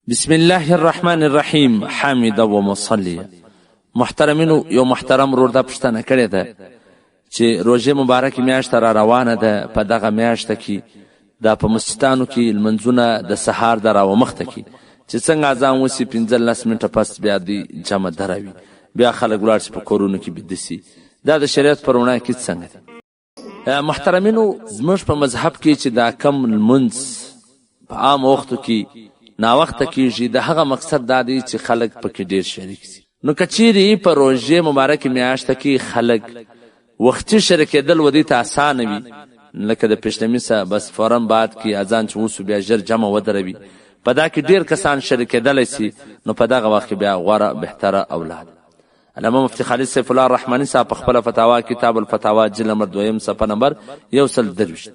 بسم الله الرحمن الرحیم. حامد و مصلی. محترمینو، یو محترم ورور دا پوښتنه کړې ده چې روژه مبارک میاشت را روانه ده، په دغه میاشت کې دا په مسجدانو کې لمنځونه د سهار د راومخته کې چې څنګه اذان وسی 15 منټه پس بیا دی جمع دروي، بیا خلک ولاړ شي په کورونو کې بده سي. دا د شریعت پر وړاندې کې څنګه ده؟ محترمینو، زموږ په مذهب کې چې دا کم لمونځ په عام وختو کې ناوخته کیږي، د هغه مقصد دا دی چې خلک پکې ډیر شریک سي. نو کچيري په روژه مبارک میاشت کې خلک وختي شریکېدل ودی ته آسان وي، لکه د پښتمي سره بس فورن بعد کې اذان چې وسو بیا ژر جمع ودروي، په دا کې ډیر کسان شریکېدل سي. نو په دغه وخت بیا غوره بهتره اولاد. علامه مفتی خالد سیف الله الرحمنی صاحب خپل فتاوا کتاب الفتاوا جلد نمبر 2 صفحه نمبر 123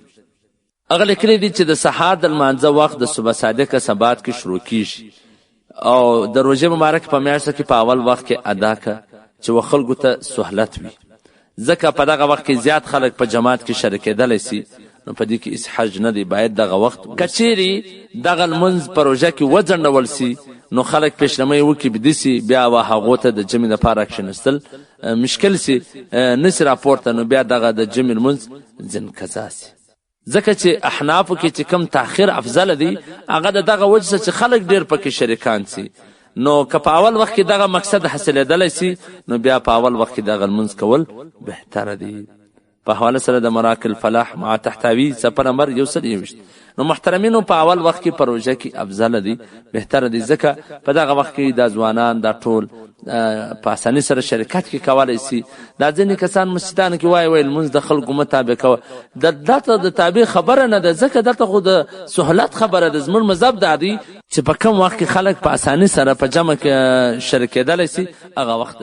هغه لیکلي دي چې د سهار د لمانځه وخت د صبح صادقه سبات کې شروع کیږي او د روژه مبارک په میاشت کې په اول وخت کې ادا کا چې وخلکو ته سہولت وي، ځکه په دغه وخت کې زیات خلک په جماعت کې شریکېدلی سي. نو په دې کې اس حج نه دی، باید دغه وخت کچيري دغه لمونځ په روژه کې وځنډول سي، نو خلک پېشلمۍ وکړي بدي سي، بیا و هغو ته د جمع لپاره کښېنستل مشکل سي، نسي راپورته، نو بیا دغه د جمع لمونځ ځین قضا سي. ځکه چې احنافو کې چې کم تاخیر افضل دی، هغه دغه وجه چې خلک ډیر پکې شریکان سي. نو که په اول وخت کې دغه مقصد حاصلېدلی سي، نو بیا په اول وخت کې دغه لمونځ کول بهتره دی. په حواله سره د مراکل الفلاح مع تحتوی صفحه نمبر 121. نو محترمینو، په اول وخت کې په روژه کې افضل دی، بهتره دی، ځکه په دغه وخت کې د ځوانان دا ټول په اسانۍ سره شرکت کې کولی سي. دا ځینې کسان مسجدانو کې وایي لمونځ د خلکو مطابق کوه، دلته د تابع خبره نه ده، ځکه دلته خو د سهولت خبره ده. زموږ مذهب دا دی چې په کم وخت کې خلک په اسانۍ سره په جمع کې شریکېدلی سي، هغه وخت